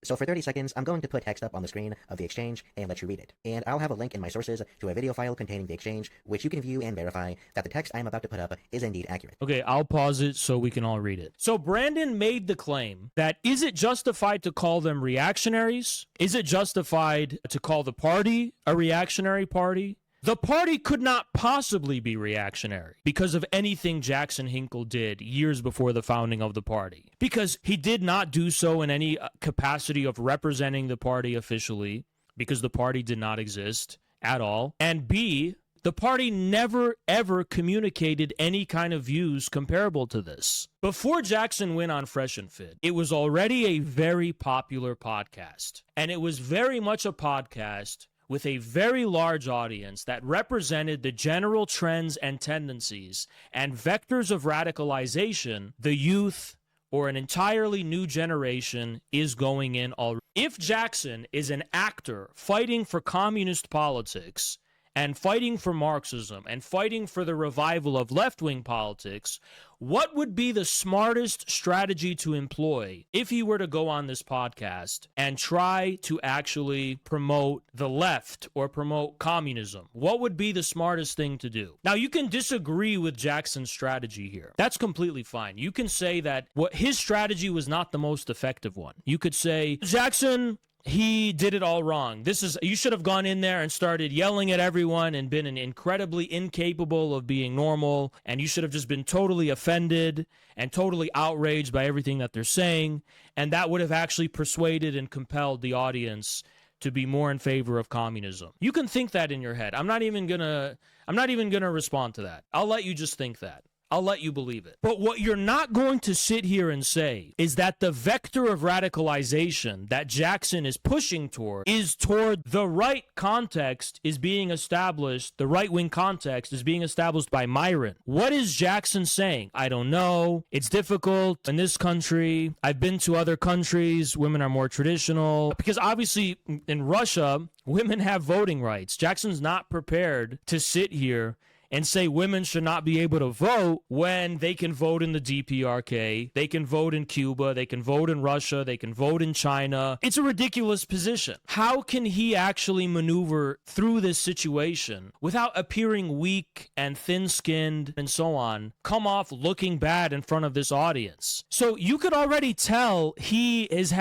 So for 30 seconds, I'm going to put text up on the screen of the exchange and let you read it. And I'll have a link in my sources to a video file containing the exchange, which you can view and verify that the text I am about to put up is indeed accurate. Okay, I'll pause it so we can all read it. So Brandon made the claim that is it justified to call them reactionaries? Is it justified to call the party a reactionary party? The party could not possibly be reactionary because of anything Jackson Hinkle did years before the founding of the party. Because he did not do so in any capacity of representing the party officially, because the party did not exist at all. And B, the party never, ever communicated any kind of views comparable to this. Before Jackson went on Fresh and Fit, it was already a very popular podcast. And it was very much a podcast with a very large audience that represented the general trends and tendencies and vectors of radicalization the youth or an entirely new generation is going in already. If Jackson is an actor fighting for communist politics and fighting for Marxism and fighting for the revival of left-wing politics, what would be the smartest strategy to employ if he were to go on this podcast and try to actually promote the left or promote communism? What would be the smartest thing to do? Now, you can disagree with Jackson's strategy here. That's completely fine. You can say that his strategy was not the most effective one. You could say, Jackson, he did it all wrong. You should have gone in there and started yelling at everyone and been incredibly incapable of being normal, and you should have just been totally offended and totally outraged by everything that they're saying, and that would have actually persuaded and compelled the audience to be more in favor of communism. You can think that in your head. I'm not even gonna respond to that. I'll let you just think that. I'll let you believe it. But what you're not going to sit here and say is that the vector of radicalization that Jackson is pushing toward is toward the right context is being established, the right-wing context is being established by Myron. What is Jackson saying? I don't know. It's difficult in this country. I've been to other countries. Women are more traditional. Because obviously in Russia, women have voting rights. Jackson's not prepared to sit here and say women should not be able to vote when they can vote in the DPRK, they can vote in Cuba, they can vote in Russia, they can vote in China. It's a ridiculous position. How can he actually maneuver through this situation without appearing weak and thin-skinned and so on, come off looking bad in front of this audience? So you could already tell he is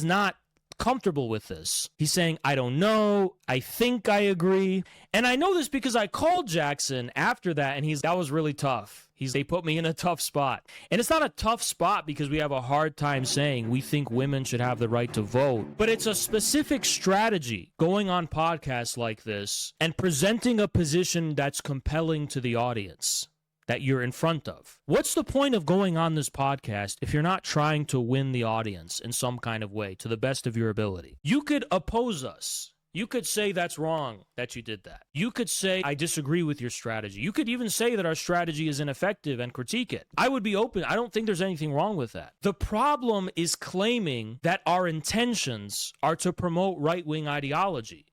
not comfortable with this. He's saying, I don't know, I think I agree. And I know this because I called Jackson after that, and that was really tough. They put me in a tough spot. And it's not a tough spot because we have a hard time saying we think women should have the right to vote. But it's a specific strategy going on podcasts like this and presenting a position that's compelling to the audience that you're in front of. What's the point of going on this podcast if you're not trying to win the audience in some kind of way to the best of your ability? You could oppose us. You could say that's wrong that you did that. You could say, I disagree with your strategy. You could even say that our strategy is ineffective and critique it. I would be open. I don't think there's anything wrong with that. The problem is claiming that our intentions are to promote right-wing ideology.